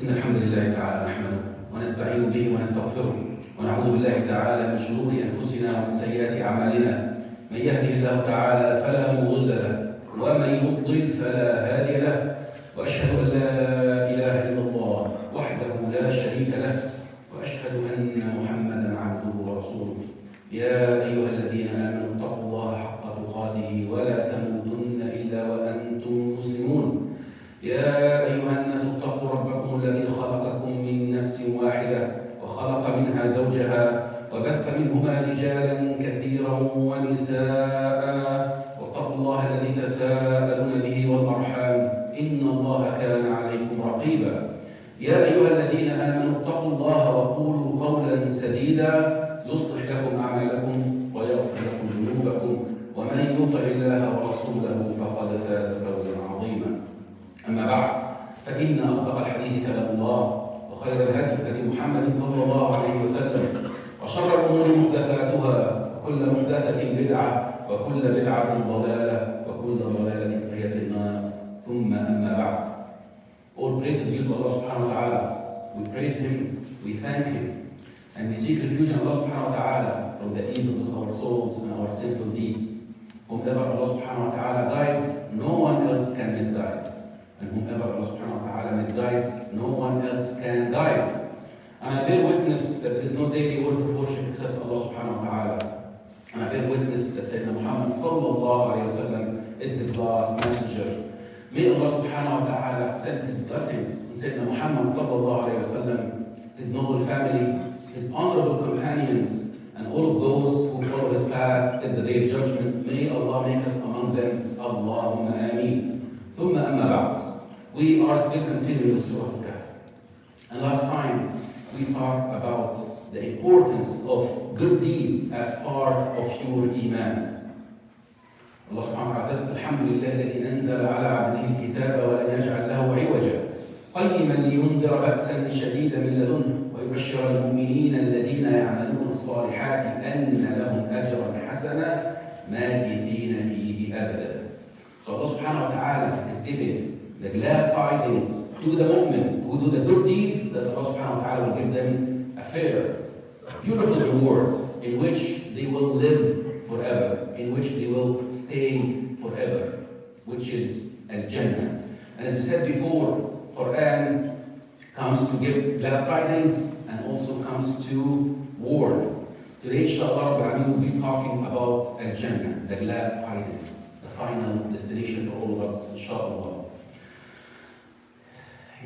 إن الحمد لله تعالى نحمده ونستعين به ونستغفره ونعوذ بالله تعالى من شرور أنفسنا ومن سيئات أعمالنا. من يهده الله تعالى فلا مضل له ومن يضلل فلا هادي له، وأشهد أن لا إله إلا الله وحده لا شريك له، وأشهد أن محمدا عبده ورسوله. يا أيها الذين آمنوا اتقوا الله حق تقاته ولا تموتن إلا وأنتم مسلمون. يا أيها الناس اتقوا ربكم الذي خلقكم من نفس واحدة وخلق منها زوجها وبث منهما رجالا كثيرا ونساء، واتقوا الله الذي تساءلون به والأرحام إن الله كان عليكم رقيبا. يا أيها الذين آمنوا اتقوا الله وقولوا قولا سديدا يصلح لكم أعمالكم ويغفر لكم ذنوبكم، ومن يطع الله ورسوله فقد فاز فوزا عظيما. أما بعد، فإن أصدق الحديث كلام الله، وخير الهدي هدي محمد صلى الله عليه وسلم، وشر الأمور محدثاتها، وكل محدثة بدعة، وكل بدعة ضلالة، وكل ضلالة فهي في النار. ثم أما بعد. All praise is due to Allah subhanahu wa ta'ala. We praise Him, we thank Him, and we seek refuge in Allah subhanahu wa ta'ala from the evils of our souls and our sinful deeds. Whomever Allah subhanahu wa ta'ala guides, no one else can misguide. And whomever Allah subhanahu wa ta'ala misguides, no one else can guide. And I bear witness that there is no daily word of worship except Allah subhanahu wa ta'ala. And I bear witness that Sayyidina Muhammad sallallahu alayhi wa sallam is His last messenger. May Allah subhanahu wa ta'ala send His blessings on Sayyidina Muhammad sallallahu alayhi wa sallam, his noble family, his honorable companions, and all of those who follow his path till the day of judgment. May Allah make us among them. Allahumma ameen. ثم أما بعد. We are still continuing with Surah Al-Kahf. And last time we talked about the importance of good deeds as part of your iman. Allah subhanahu wa ta'ala says, الحمد لله الذي أنزل على عبده الكتاب ولم يجعل له عوجا قيما لينذر بأسا شديدا من لدنه ويبشر المؤمنين الذين يعملون الصالحات أن لهم أجرا حسنا ماكثين فيه أبدا. So Allah subhanahu wa ta'ala is giving the glad tidings to the mu'min who do the good deeds, that Allah subhanahu wa ta'ala will give them a fair, beautiful reward in which they will live forever, in which they will stay forever, which is Al-Jannah. And as we said before, Quran comes to give glad tidings and also comes to warn. Today, inshallah, we will be talking about Al-Jannah, the glad tidings, the final destination for all of us, inshallah.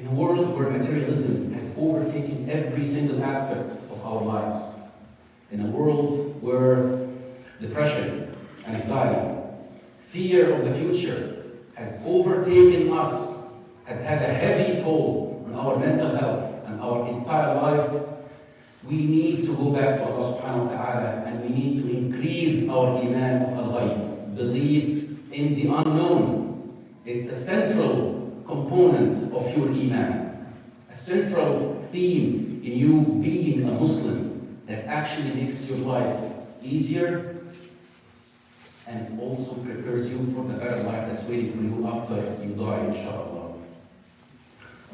In a world where materialism has overtaken every single aspect of our lives, in a world where depression and anxiety, fear of the future has overtaken us, has had a heavy toll on our mental health and our entire life, we need to go back to Allah subhanahu wa ta'ala, and we need to increase our iman of al-ghayb, belief in the unknown. It's a central component of your iman, a central theme in you being a Muslim that actually makes your life easier and also prepares you for the better life that's waiting for you after you die, inshallah.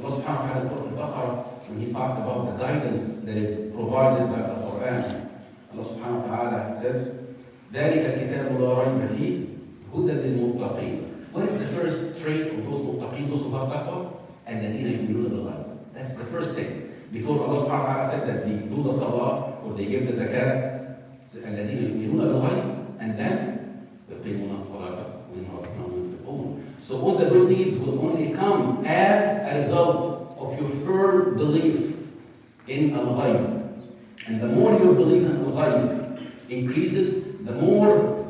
Allah subhanahu wa ta'ala in Surah Al-Baqarah, when He talked about the guidance that is provided by the Quran, Allah subhanahu wa ta'ala says, ذَلِكَ الْكِتَابُ لَا رَيْبَ فِيهِ هُدًى لِلْمُتَّقِينَ. What is the first trait of those muttaqeen, those who have taqwa? الَّذِينَ يُؤْمِنُونَ بِالْغَيْبِ. That's the first thing. Before Allah subhanahu wa ta'ala said that they do the salah or they give the zakat, الَّذِينَ يُؤْمِنُونَ بِالْغَيْبِ, and then يُقِيمُونَ الصَّلَاةَ وَمِمَّا رَزَقْنَاهُمْ يُنْفِقُونَ. So all the good deeds will only come as a result of your firm belief in al-ghayb. And the more your belief in al-ghayb increases, the more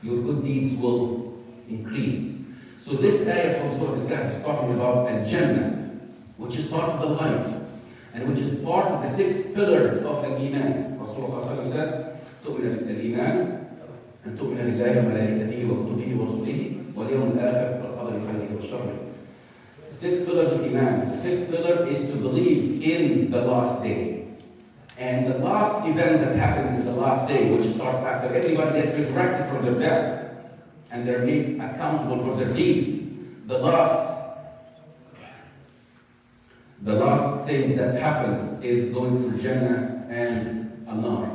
your good deeds will increase. So this ayah from Surah Al-Kahf is talking about al-Jannah, which is part of al-ghayb, and which is part of the 6 pillars of al-Iman. Rasulullah says, تؤمن بالإيمان أن تؤمن بالله وملائكته وكتبه ورسله واليوم الآخر والقدر خيره وشره. 6 pillars of Iman. The 5th pillar is to believe in the last day. And the last event that happens in the last day, which starts after everybody gets resurrected from their death and they're made accountable for their deeds, the last thing that happens is going to Jannah and An-Nar.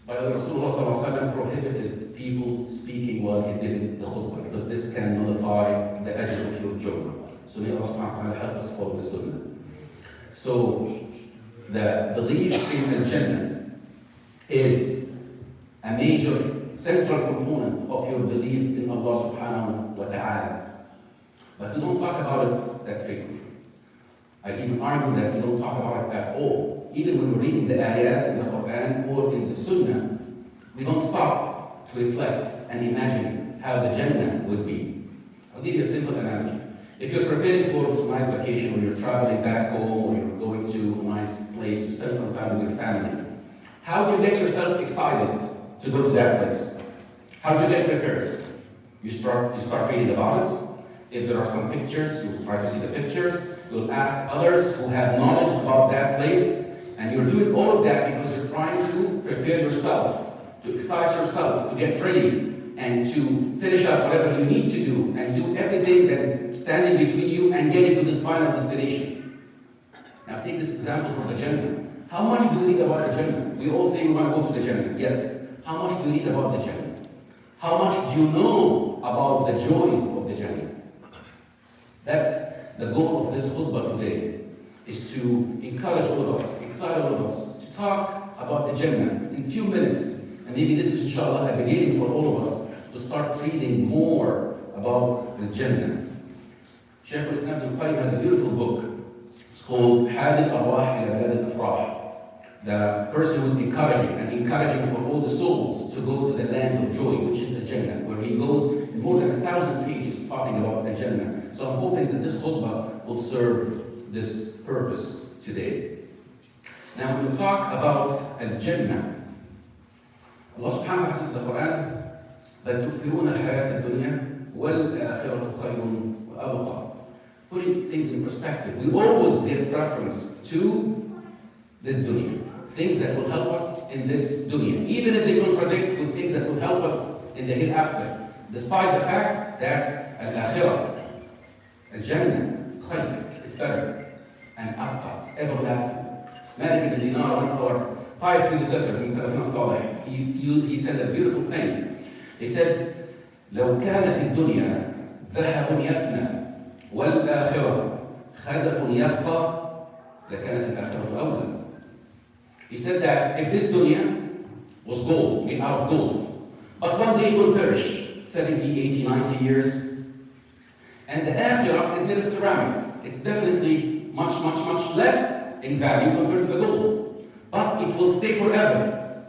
By the way, Rasulullah prohibited people speaking while he's giving the khutbah, because this can nullify the ajr of your job. So may Allah subhanahu wa ta'ala help us follow the sunnah. So the belief in al-Jannah is a major central component of your belief in Allah subhanahu wa ta'ala. But we don't talk about it that frequently. I even argue that we don't talk about it at all. Even when we're reading the ayat in the Quran or in the Sunnah, we don't stop to reflect and imagine how the Jannah would be. I'll give you a simple analogy. If you're preparing for a nice vacation, or you're traveling back home, or you're going to a nice place to spend some time with your family, how do you get yourself excited to go to that place? How do you get prepared? You start reading about it. If there are some pictures, you'll try to see the pictures. You'll ask others who have knowledge about that place. And you're doing all of that because you're trying to prepare yourself, to excite yourself, to get ready, and to finish up whatever you need to do, and do everything that is standing between you and getting to this final destination. Now take this example from the Jannah. How much do we read about the Jannah? We all say we want to go to the Jannah. Yes. How much do we read about the Jannah? How much do you know about the joys of the Jannah? That's the goal of this khutbah today, is to encourage all of us, excite all of us, to talk about the Jannah in a few minutes. And maybe this is, inshallah, a beginning for all of us to start reading more about the Jannah. Shaykh al-Islam Ibn Qayyim has a beautiful book. It's called Hadi al-Arwah ila Balad al-Afrah. The person who's encouraging for all the souls to go to the land of joy, which is the Jannah, where he goes in more than 1,000 pages talking about the Jannah. So I'm hoping that this khutbah will serve this purpose today. Now, when we talk about al-Jannah, Allah subhanahu wa ta'ala says in the Quran, بَلْ تُؤْثِرُونَ الْحَيَاةَ الدُّنْيَا وَالْآخِرَةُ خَيْرٌ وَأَبْقَى. Putting things in perspective, we always give preference to this dunya, things that will help us in this dunya, even if they contradict with things that will help us in the hereafter, despite the fact that al-akhirah, al-Jannah, khayr, it's better, and abqa, it's everlasting. Malik ibn Dinar, one of our pious predecessors in Salafin al-Salih, he said a beautiful thing. He said, لو كانت الدنيا ذهب يفنى والآخرة خزف يبقى لكانت الآخرة أولى. He said that if this dunya was gold, made out of gold, but one day it will perish, 70, 80, 90 years, and the akhirah is made of ceramic. It's definitely much, much, much less in value compared to the gold, but it will stay forever.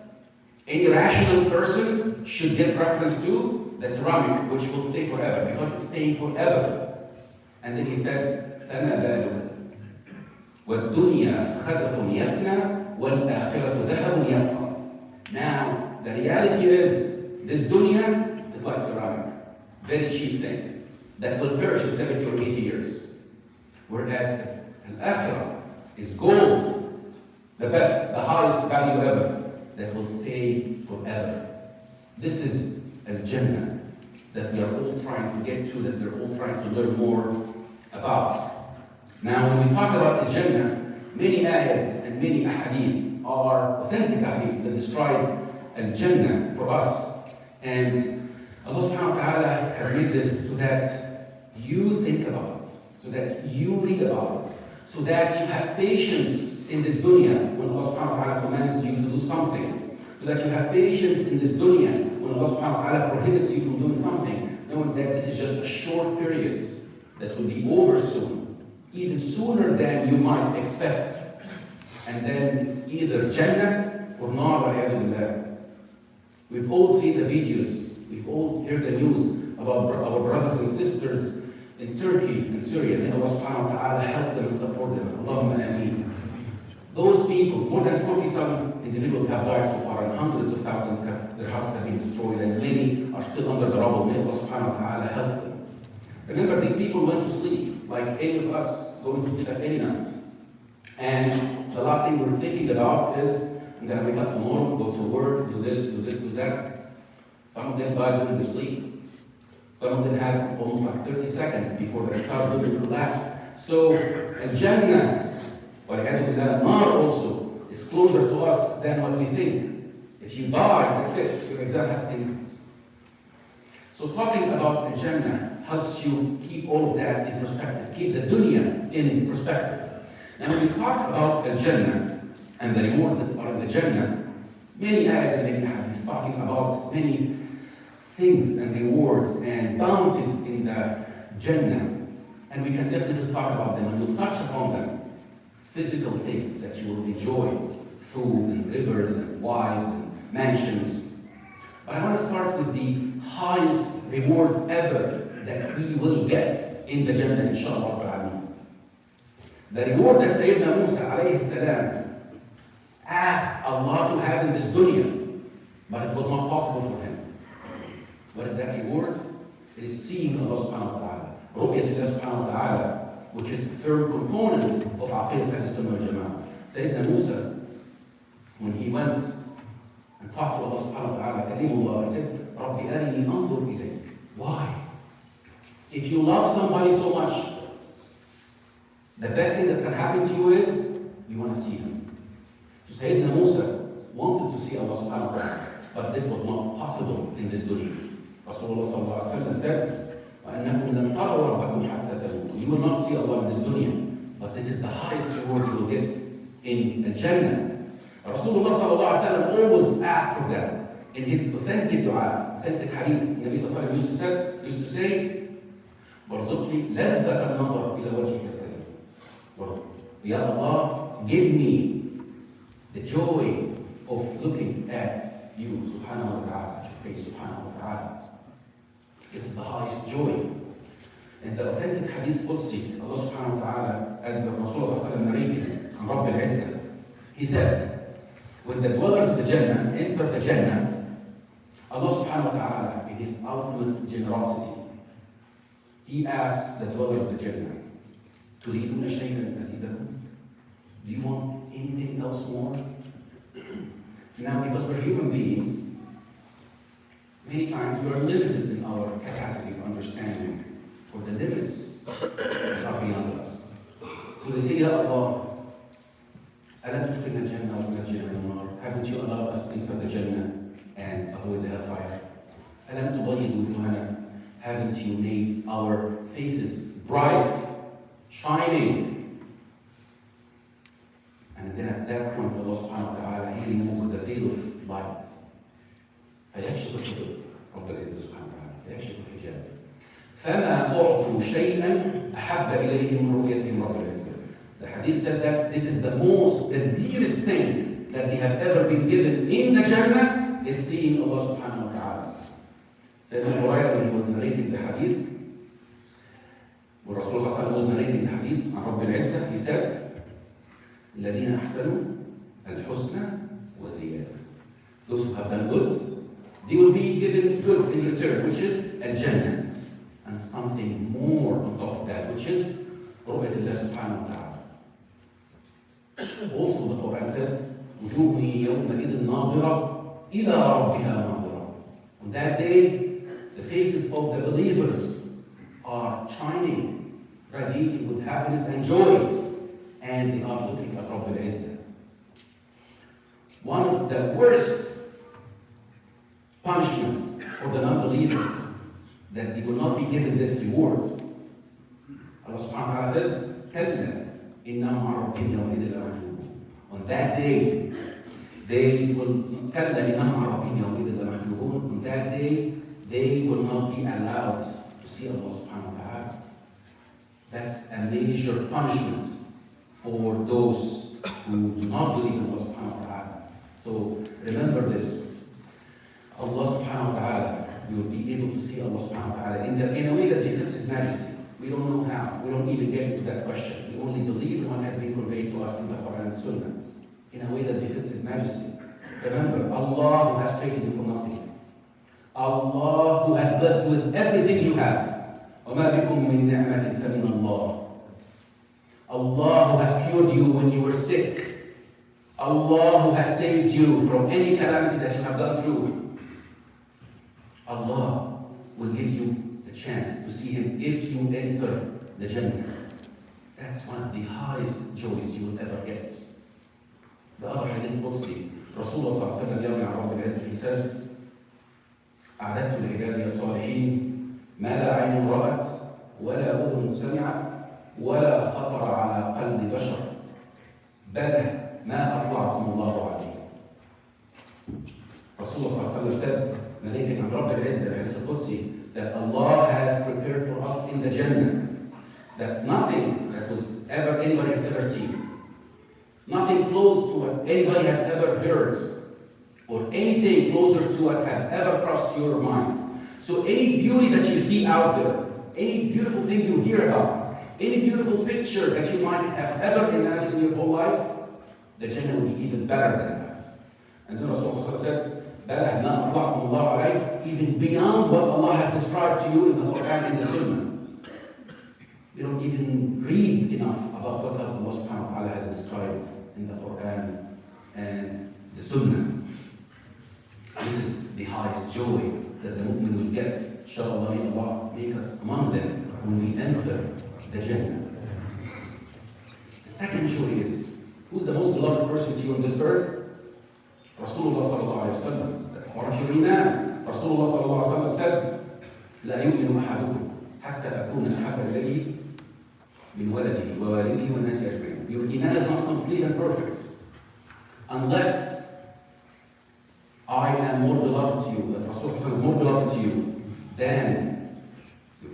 Any rational person should give preference to the ceramic, which will stay forever, because it's staying forever. And then he said, فَمَا بَالُكَ وَالدُّنْيَا خَزَفٌ يَفْنَى وَالْآخِرَةُ ذَهَبٌ يَبْقَى. Now, the reality is, this dunya is like ceramic, very cheap thing, that will perish in 70 or 80 years. Whereas al-akhirah is gold, the best, the highest value ever, that will stay forever. This is al-Jannah that we are all trying to get to, that we are all trying to learn more about. Now, when we talk about the Jannah, many ayahs and many ahadith are authentic ahadith that describe al-Jannah for us. And Allah subhanahu wa ta'ala has made this so that you think about it, so that you read about it, so that you have patience in this dunya when Allah subhanahu wa ta'ala commands you to do something, so that you have patience in this dunya when Allah subhanahu wa ta'ala prohibits you from doing something, knowing that this is just a short period that will be over soon, even sooner than you might expect. And then it's either Jannah or Nar, wal-'iyadhu billah. We've all seen the videos, we've all heard the news about our brothers and sisters in Turkey and Syria. May Allah subhanahu wa ta'ala help them and support them. Allahumma ameen. Those people, more than 47 individuals have died so far, and hundreds of thousands their houses have been destroyed, and many are still under the rubble. May Allah subhanahu wa ta'ala help them. Remember, these people went to sleep like any of us going to sleep at any night. And the last thing we're thinking about is, I'm going to wake up tomorrow, go to work, do this, do that. Some of them died during their sleep. Some of them had almost like 30 seconds before their entire building collapsed. So, Al-Jannah, wal-'iyadhu billah, Nar also is closer to us than what we think. If you die, that's it. Your exam has been. So talking about Al-Jannah helps you keep all of that in perspective, keep the dunya in perspective. Now when we talk about Al-Jannah and the rewards that are in the Jannah, many ayahs and many hadiths talking about many things and rewards and bounties in the Jannah. And we can definitely talk about them, and we'll touch upon them. Physical things that you will enjoy, food and rivers and wives and mansions. But I want to start with the highest reward ever that we will get in the Jannah, inshallah. The reward that Sayyidina Musa alayhi salam asked Allah to have in this dunya, but it was not possible for him. What is that reward? It is seeing Allah subhanahu wa ta'ala. Ru'yat Allah subhanahu wa ta'ala, which is a firm component of Aqidah Ahl-Sunnah wal-Jama'ah. Sayyidina Musa, when he went and talked to Allah subhanahu wa ta'ala, Kalimullah, he said, Rabbi arini andur ilayk. Why? If you love somebody so much, the best thing that can happen to you is you want to see him. So Sayyidina Musa wanted to see Allah subhanahu wa ta'ala, but this was not possible in this dunya. Rasulullah sallallahu alaihi wasallam said, وَأَنَّكُمْ لَمْ تَرَوْا رَبَّكُمْ حَتَّى تَمُوتُوا. You will not see Allah in this dunya, but this is the highest reward you will get in the Jannah. Rasulullah sallallahu alaihi wasallam always asked for that. In his authentic dua, authentic hadith, Nabi sallallahu alaihi wasallam used to say, وَارْزُقْنِي لَذَّةَ النَّظَرِ إِلَى وَجْهِكَ الكريم. Ya Allah, give me the joy of looking at you, subhanahu wa ta'ala, at your face, subhanahu wa ta'ala. This is the highest joy. In the authentic hadith Qudsi, Allah subhanahu wa ta'ala, as the Rasulullah narrated on Rabb al-Izzah, he said, when the dwellers of the Jannah enter the Jannah, Allah subhanahu wa ta'ala, in his ultimate generosity, he asks the dwellers of the Jannah, تُرِيدُونَ شَيْئًا أَزِيدَكُمْ? Do you want anything else more? Now, because we're human beings, many times we are limited in our capacity of understanding, or the limits that are beyond us. So they say, Ya Allah, أَلَمْ تُدْخِلْنَا الْجَنَّةَ وَنَجِّنَا مِنَ النَّارِ? Haven't you allowed us to enter the Jannah and avoid the hellfire? أَلَمْ تُضَيِّدْ وُجُوهَنَا? Haven't you made our faces bright, shining? And then at that point, Allah subhanahu wa ta'ala, he removes the veil of light. فيكشف الحجاب. رب العزة سبحانه وتعالى فيكشف الحجاب. فما أعطوا شيئا أحب إليهم من رؤيتهم رب العزة. The hadith said that this is the dearest thing that they have ever been given in the Jannah is seeing Allah subhanahu wa ta'ala. Sayyidina Hurairah, when he was narrating the hadith, when Rasulullah was narrating the hadith on Rabb al-Izzah, he said, الَّذِينَ أَحْسَنُوا الْحُسْنَى وَزِيَادَةً. Those who have done good, they will be given good in return, which is al-Jannah, and something more on top of that, which is رؤية الله سبحانه وتعالى. Also the Quran says, وجوه يومئذ ناظرة إلى ربها ناظرة. On that day, the faces of the believers are shining radiating with happiness and joy, and they are looking at Rabb al-Izzah. One of the worst punishments for the non-believers, that they will not be given this reward. Allah subhanahu wa ta'ala says, كَلَّا إِنَّهُمْ عَنْ رَبِّهِمْ يَوْمَئِذٍ لَمَحْجُوبُونَ. On that day, they will كَلَّا إِنَّهُمْ عَنْ رَبِّهِمْ يَوْمَئِذٍ لَمَحْجُوبُونَ. On that day, they will not be allowed to see Allah subhanahu wa ta'ala. That's a major punishment for those who do not believe in Allah subhanahu wa ta'ala. So remember this. Allah subhanahu wa ta'ala, you will be able to see Allah subhanahu wa ta'ala in a way that befits His majesty. We don't know how. We don't even get into that question. We only believe in what has been conveyed to us in the Quran and Sunnah in a way that befits His majesty. Remember, Allah who has created you from nothing. Allah who has blessed you with everything you have. وَمَا بِكُم مِّن نِعْمَةٍ فَمِنَ اللَّهِ. Allah who has cured you when you were sick. Allah who has saved you from any calamity that you have gone through. Allah will give you the chance to see Him if you enter the Jannah. That's one of the highest joys you will ever get. The other hadith Qudsi, Rasulullah sallallahu alayhi wa sallam يوم عرض العز, he says, أعددت لعبادي الصالحين ما لا عين رأت ولا أذن سمعت ولا خطر على قلب بشر بلى ما أطلعكم الله عليه. Rasulullah sallallahu alayhi wa sallam said, narrating on Rabb al-Izzah, hadith al-Qudsi, that Allah has prepared for us in the Jannah that nothing that was ever anybody has ever seen, nothing close to what anybody has ever heard, or anything closer to what have ever crossed your mind. So any beauty that you see out there, any beautiful thing you hear about, any beautiful picture that you might have ever imagined in your whole life, the Jannah will be even better than that. And then Rasulullah said, بَلَى مَا أَطْلَعْكُمُ اللَّهُ عَلَيْهِ, even beyond what Allah has described to you in the Quran and the Sunnah. We don't even read enough about what Allah subhanahu wa ta'ala has described in the Quran and the Sunnah. This is the highest joy that the mu'min will get. Inshallah, may Allah make us among them when we enter the Jannah. The second joy is, who's the most beloved person to you on this earth? Rasulullah sallallahu alayhi wa sallam. That's part of your iman. Rasulullah sallallahu alayhi wa sallam said, لا يؤمن أحدكم حتى أكون أحب إليه من ولده ووالده والناس أجمعين. Your iman is not complete and perfect unless I am more beloved to you, that Rasulullah is more beloved to you than your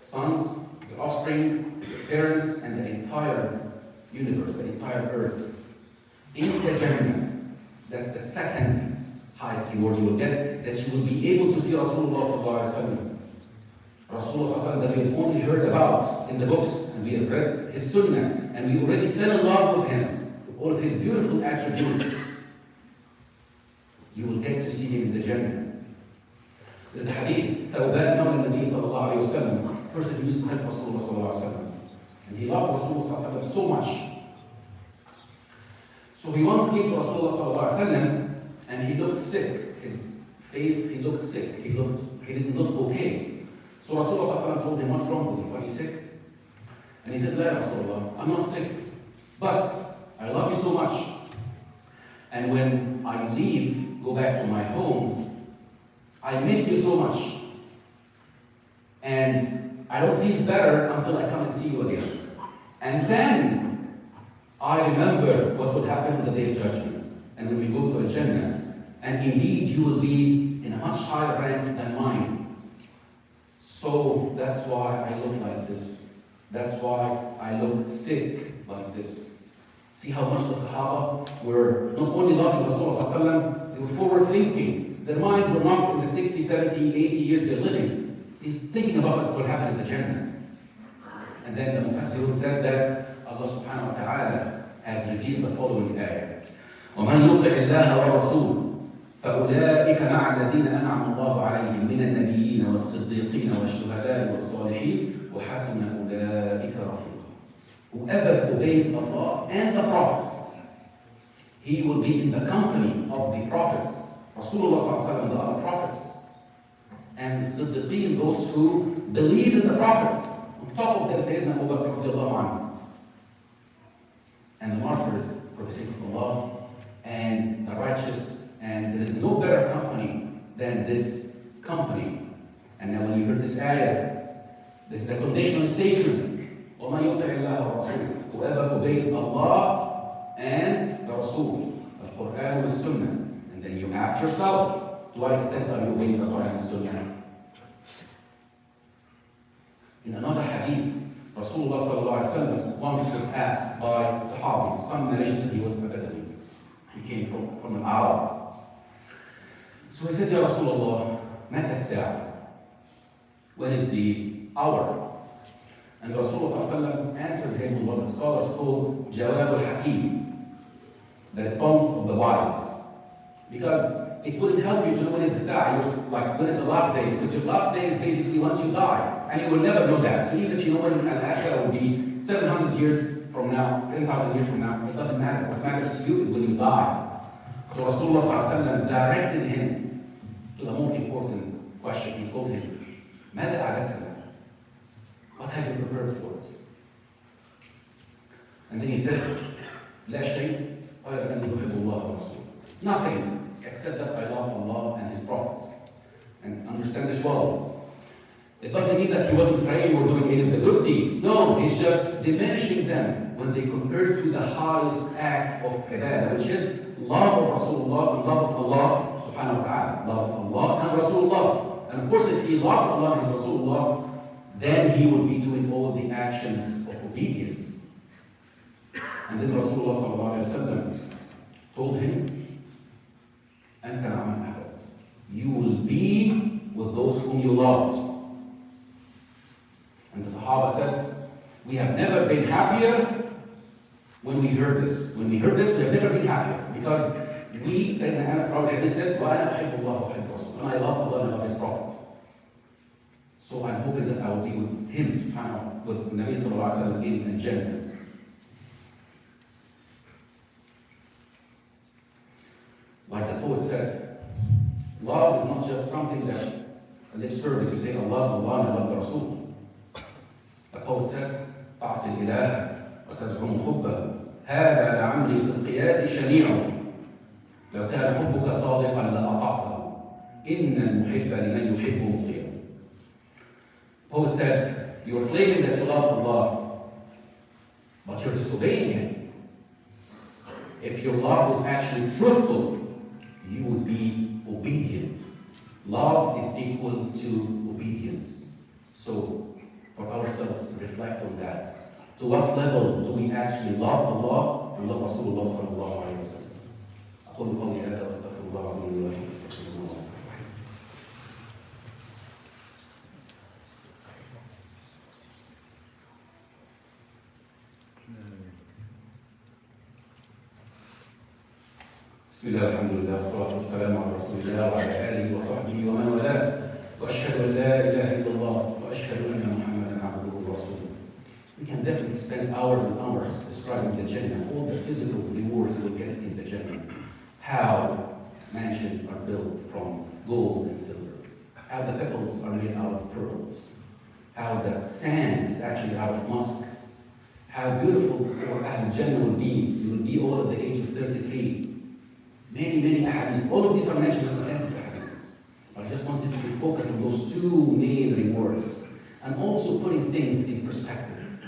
sons, your offspring, your parents, and the entire universe, the entire earth. In the Jannah, that's the second highest reward you will get, that you will be able to see Rasulullah sallallahu alaihi wasallam. Rasulullah sallallahu alaihi wasallam that we have only heard about in the books, and we have read his sunnah, and we already fell in love with him, with all of his beautiful attributes. You will get to see him in the Jannah. There's a hadith, Thawban Mawla Nabi sallallahu alayhi wa sallam, a person who used to help Rasulullah sallallahu alayhi wa sallam. And he loved Rasulullah sallallahu alayhi wa sallam so much. So he once came to Rasulullah sallallahu alayhi wa sallam, and he looked sick. His face, he looked sick. He didn't look okay. So Rasulullah sallallahu alayhi wa sallam told him, what's wrong with you? Are you sick? And he said, La Rasulullah, I'm not sick. But I love you so much. And when I leave, go back to my home, I miss you so much. And I don't feel better until I come and see you again. And then I remember what will happen on the day of judgment. And when we go to the Jannah, and indeed you will be in a much higher rank than mine. So that's why I look like this. That's why I look sick like this. See how much the Sahaba were not only loving Rasulullah, they were forward thinking. Their minds were not in the 60, 70, 80 years they're living. He's thinking about what's going to happen in the Jannah. And then the Mufassirun said that Allah subhanahu wa ta'ala has revealed the following ayah. وَمَنْ يُطِعِ اللَّهَ وَرَسُولَهُ فَأُولَٰئِكَ مَعَ الَّذِينَ أَنْعَمَ اللَّهُ عَلَيْهِمْ مِنَ النَّبِيِّينَ وَالصِّدِّيقِينَ وَالشُّهَدَاءِ وَالصَّالِحِينَ وَحَسُنَ أُولَٰئِكَ رَفِيقًا. Whoever obeys Allah and the Prophet, he will be in the company of the prophets, Rasulullah sallallahu alaihi wasallam, the other prophets, and the Siddiqeen, those who believe in the prophets, On top of them, Sayyidina Abu Bakr radiallahu anhu, and the martyrs for the sake of Allah, and the righteous, and there is no better company than this company. And now when you heard this ayah, this is a conditional statement. وَمَنْ يُطِعِ اللَّهَ وَرَسُولَهُ. Whoever obeys Allah and the Rasul, the Quran and the Sunnah. And then you ask yourself, to what extent are you obeying the Quran and the Sunnah? In another hadith, Rasulullah sallallahu alaihi wasallam once was asked by Sahabi. Some narrations said he was a Badawi. He came from an Arab. So he said, Ya Rasulullah, متى الساعة? When is the hour? And Rasulullah sallallahu alaihi wasallam answered him with what the scholars call Jawab al-Hakim, the response of the wise. Because it wouldn't help you to know when is the Sa'ah, like when is the last day, because your last day is basically once you die, and you will never know that. So even if you know when Al-Akhirah will be 700 years from now, 10,000 years from now, it doesn't matter. What matters to you is when you die. So Rasulullah sallallahu alaihi wasallam directed him to the more important question. He told him, ماذا أعددت له? What have you prepared for it? And then he said, لا شيء غير أني أحب الله ورسوله. Nothing except that I love Allah and His Prophet. And understand this well. It doesn't mean that he wasn't praying or doing any of the good deeds. No, he's just diminishing them when they compare to the highest act of ibadah, which is love of Rasulullah and love of Allah subhanahu wa ta'ala. Love of Allah and Rasulullah. And of course, if he loves Allah and Rasulullah, then he will be doing all the actions of obedience. And then Rasulullah sallallahu alayhi wa sallam told him, أنت مع من أحببت. You will be with those whom you love. And the Sahaba said, we have never been happier when we heard this. When we heard this, we have never been happier. Because we, Sayyidina Anas Rawli said, وَأَنَا أُحِبُّ اللَّهَ وَأُحِبُّ رَسُولَهُ. And I love Allah and I love His Prophet. So I'm hoping that I will be with him, subhanahu, with Nabi sallallahu alayhi wa sallam in Jannah. Like the poet said, love is not just something that's a lip service. You say Allah, Allah, and I love the Rasul. The poet said, تعصي الإله وتزعم حبه هذا لعمري في القياس شنيع لو كان حبك صادقا لأطعته إن المحب لمن يحب مطيع. Poet said, you are claiming that you love Allah, but you're disobeying Him. If your love was actually truthful, you would be obedient. Love is equal to obedience. So, for ourselves to reflect on that, to what level do we actually love Allah and love Rasulullah sallallahu alayhi wa sallam? أقول قولي هذا وأستغفر الله العظيم لي ولكم فاستغفروه الله. بسم الله الحمد لله والصلاة والسلام على رسول الله وعلى آله وصحبه ومن والاه وأشهد أن لا إله إلا الله وأشهد أن محمدا عبده ورسوله. We can definitely spend hours and hours describing the Jannah, all the physical rewards we'll get in the Jannah. How mansions are built from gold and silver, how the pebbles are made out of pearls, how the sand is actually out of musk, how beautiful Ahl Jannah will be. You will be all at the age of 33. Many ahadith. All of these are mentioned in the authentic hadith. I just wanted to focus on those two main rewards and also putting things in perspective.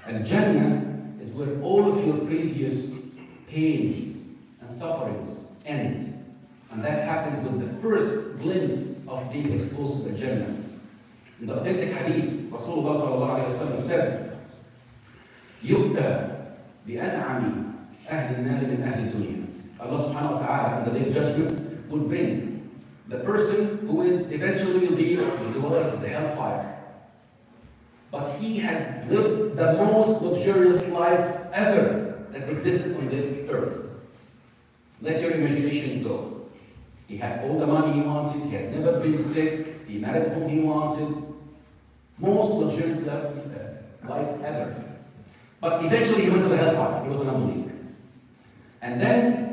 And Jannah is where all of your previous pains and sufferings end. And that happens with the first glimpse of being exposed to the Jannah. In the authentic hadith, Rasulullah sallallahu alayhi wa sallam said, يُؤْتَى بِأَنْعَمِ أَهْلِ النَّارِ مِنْ أَهْلِ الدُّنْيا. Allah subhanahu wa ta'ala in the day of judgment will bring the person who is eventually will be the dwellers of the hellfire. But he had lived the most luxurious life ever that existed on this earth. Let your imagination go. He had all the money he wanted, he had never been sick, he married whom he wanted. Most luxurious life ever. But eventually he went to the hellfire. He was an unbeliever. And then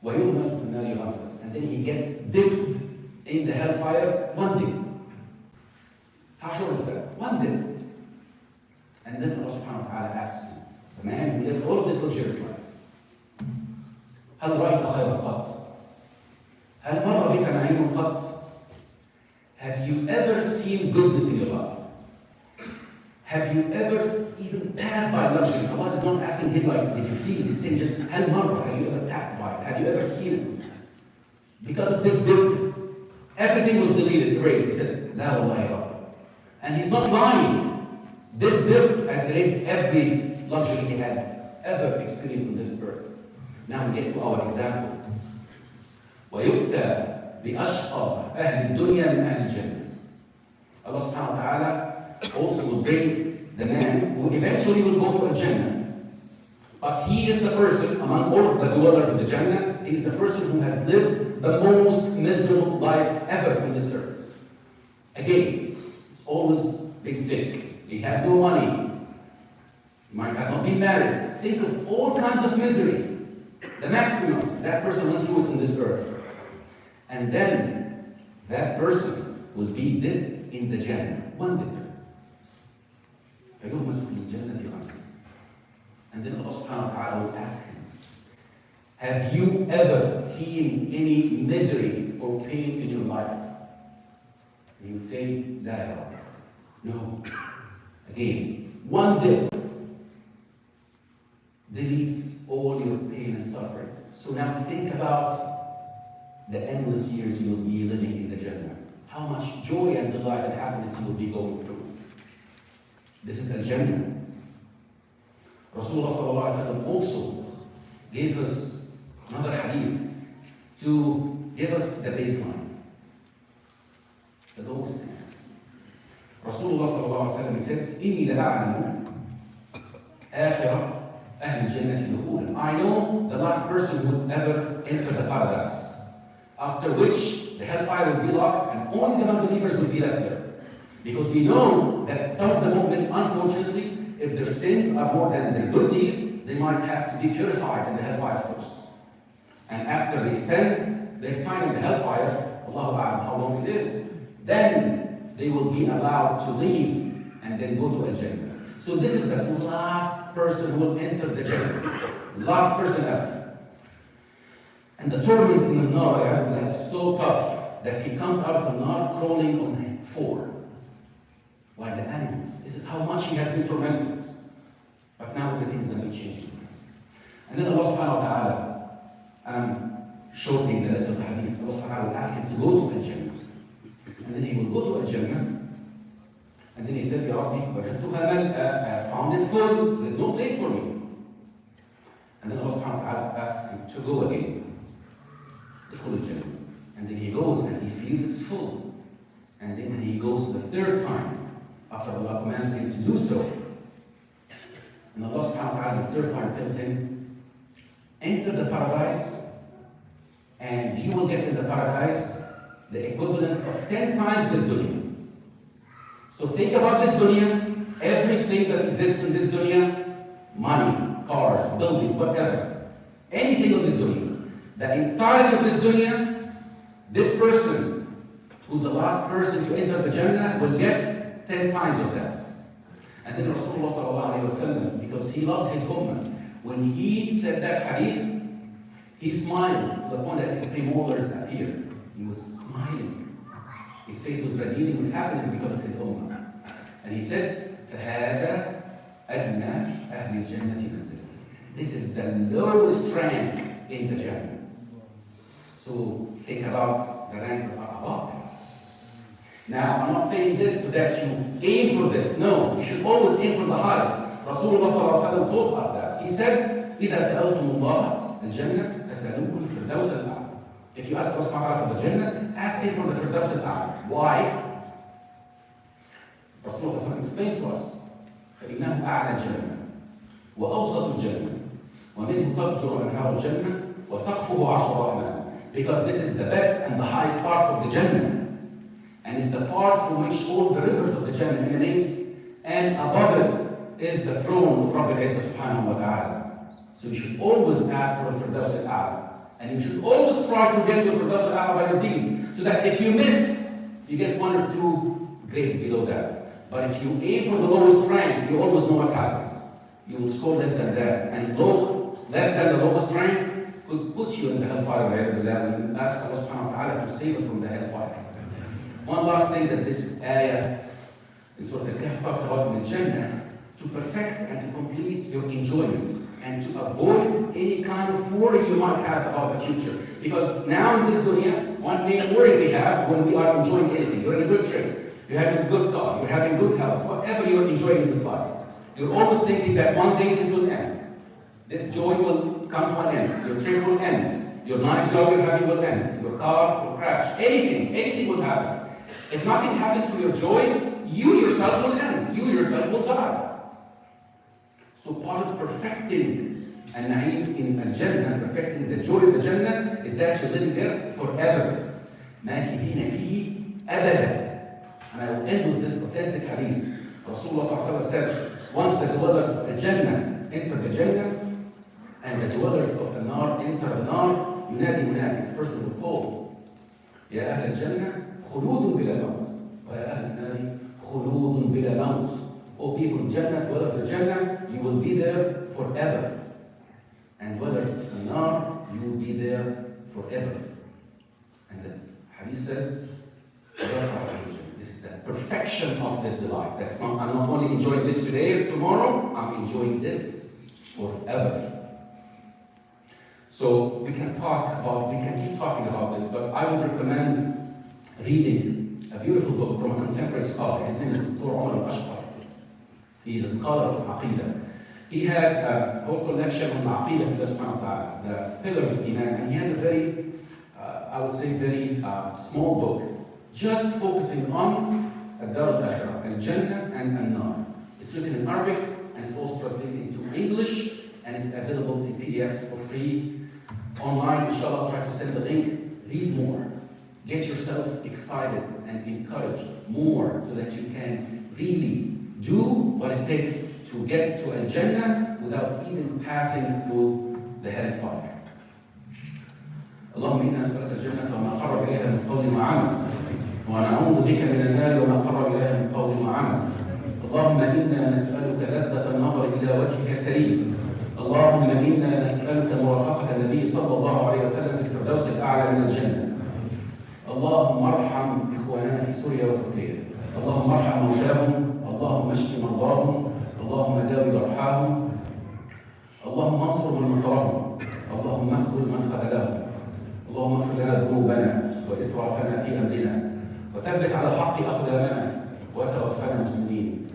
and then he gets dipped in the hellfire one day. How short is that? One day. ta'ala asks him, the man who lived all of this luxurious life, هل رأيت خيرا قط؟ هل مر بك نعيم قط؟ Have you ever seen goodness in your life? Have you ever even passed by luxury? Allah is not asking him like, did you feel it? He's saying just, هل مرة? Have you ever passed by it? Have you ever seen it? Because of this dip, everything was deleted, erased. He said, لا والله يا رب. And he's not lying. This dip has erased every luxury he has ever experienced on this earth. Now we get to our example. ويؤتى بأشقى أهل الدنيا من أهل الجنة. Allah subhanahu wa ta'ala also will bring the man who eventually will go to a Jannah. But he is the person among all of the dwellers of the Jannah, he is the person who has lived the most miserable life ever on this earth. Again, he's always been sick. He had no money. He might have not been married. Think of all kinds of misery. The maximum that person went through it on this earth. And then that person will be dipped in the Jannah. One dip. فيغمس في الجنة غمسا. And then Allah subhanahu wa ta'ala will ask him, have you ever seen any misery or pain in your life? And he will say, لا يا رب. No. Again, one dip deletes all your pain and suffering. So now think about the endless years you will be living in the Jannah. How much joy and delight and happiness you will be going through. This is the Jannah. Rasulullah sallallahu alaihi wasallam also gave us another hadith to give us the baseline, the lowest thing. Rasulullah sallallahu alaihi wasallam said, إني لأعلم آخر أهل الجنة دخولا. I know the last person who would ever enter the paradise, after which the hellfire will be locked and only the non-believers will be left there. Because we know that some of the mu'min, unfortunately, if their sins are more than their good deeds, they might have to be purified in the hellfire first. And after they spend their time in the hellfire, Allahu A'lam how long it is, then they will be allowed to leave and then go to Al-Jannah. So this is the last person who will enter the Jannah. Last person ever. And the torment in the Nar is so tough that he comes out of the Nar crawling on 4. Like the animals. This is how much he has been tormented. But now everything is going to be changing. And then Allah subhanahu wa ta'ala, and I'm shortening the list of the hadith, Allah subhanahu wa ta'ala will ask him to go to Al-Jannah. And then he will go to Al-Jannah. And then he said, Ya Rabbi, I have found it full. There's no place for me. And then Allah subhanahu wa ta'ala asks him to go again. To Al-Jannah. And then he goes and he feels it's full. And then he goes the third time, after Allah commands him to do so. And Allah subhanahu wa ta'ala the third time tells him, enter the paradise, and you will get in the paradise the equivalent of 10 times this dunya. So think about this dunya, everything that exists in this dunya, money, cars, buildings, whatever, anything of this dunya, the entirety of this dunya, this person, who's the last person to enter the Jannah, will get 10 times of that. And then Rasulullah sallallahu alayhi wa sallam, because he loves his ummah, when he said that hadith, he smiled to the point that his premolars appeared. He was smiling. His face was radiating with happiness because of his ummah. And he said, فَهَذَا أَدْنَى أَهْلِ الْجَنَّةِ مَنْزِلًا. This is the lowest rank in the Jannah. So think about the ranks that are above that. Now, I'm not saying this so that you aim for this. No, you should always aim for the highest. Rasulullah sallallahu alaihi wasallam taught us that. He said, إِذَا سَأَلْتُمُ اللَّهَ الْجَنَّةَ فَسَأَلُوهُ الْفِرْدَوْسَ الْأَعْلَى. If you ask Allah subhanahu wa ta'ala for the Jannah, ask him for the Firdaus al-A'la. Why? Rasulullah sallallahu explained to us, فَإِنَّهُ أَعْلَى الْجَنَّةِ وَأَوْسَطُ الْجَنَّةِ وَمِنْهُ تَفْجُرُ أَنْهَارُ الْجَنَّةِ وَسَقْفُهُ عَرْشُ الرَّحْمَنِ. Because this is the best and the highest part of the Jannah. And it's the part from which all the rivers of the Jannah emanates, and above it is the throne of Rabbil Izzah subhanahu wa ta'ala. So you should always ask for the Firdaus al-A'la. And you should always try to get to the Firdaus al-A'la by your deeds, so that if you miss, you get 1 or 2 grades below that. But if you aim for the lowest rank, you always know what happens. you will score less than that. And less than the lowest rank could put you in the hellfire. We ask Allah subhanahu wa ta'ala to save us from the hellfire. One last thing that this ayah in Surah Al-Kahf talks about in the Jannah, to perfect and to complete your enjoyments and to avoid any kind of worry you might have about the future. Because now in this dunya, one main worry we have when we are enjoying anything. You're in a good trip, you're having a good car, you're having good health, whatever you're enjoying in this life. You're always thinking that one day this will end. This joy will come to an end. Your trip will end. Your nice job you're having will end. Your car will crash. Anything will happen. If nothing happens to your joys, you yourself will end. You yourself will die. So part of perfecting an-na'im in al-Jannah, perfecting the joy of the Jannah, is that you're living there forever. مَاكِثِينَ فِيهِ أَبَدًا. And I will end with this authentic hadith. Rasulullah sallallahu alaihi wasallam said, once the dwellers of the Jannah enter the Jannah, and the dwellers of the Nar enter the Nar, ينادي منادي, the person will call, يا أهل الجنة خلود بلا موت ويا أهل النار خلود بلا موت. O people of Jannah, dwellers of the Jannah, you will be there forever. And dwellers of the Nar, you will be there forever. And the hadith says, this is the perfection of this delight. That's not, I'm not only enjoying this today or tomorrow, I'm enjoying this forever. So we can keep talking about this, but I would recommend reading a beautiful book from a contemporary scholar. His name is Dr. Omar al-Ashqar. He is a scholar of Aqidah. He had a whole collection on Aqidah fi subhanahu wa ta'ala, the pillars of Iman, and he has a very, I would say, very small book, just focusing on Ad-Dar al-Akhirah, al-Jannah and al-Nar. It's written in Arabic, and it's also translated into English, and it's available in PDFs for free. Online, inshallah, try to send the link. Read more. Get yourself excited and encouraged more so that you can really do what it takes to get to Al-Jannah without even passing through the hellfire. اللهم إنا نسألك الجنة وما قرب إليها من قول وعمل ونعوذ بك من النار وما قرب إليها من قول وعمل. اللهم إنا نسألك لذة النظر إلى وجهك الكريم. اللهم إنا نسألك مرافقة النبي صلى الله عليه وسلم في الفردوس الأعلى من الجنة. اللهم ارحم إخواننا في سوريا وتركيا. اللهم ارحم موتاهم. اللهم اشف مرضاهم. اللهم داوي جرحاهم. اللهم انصر من نصرهم. اللهم اخذل من خذلهم. اللهم اغفر لنا ذنوبنا واسرافنا في امرنا وثبت على الحق اقدامنا وتوفنا مسلمين.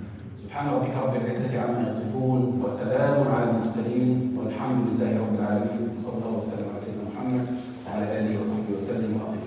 سبحان ربك رب العزه عما يصفون وسلام على المرسلين والحمد لله رب العالمين. صلى الله وسلم على سيدنا محمد وعلى اله وصحبه وسلم واقم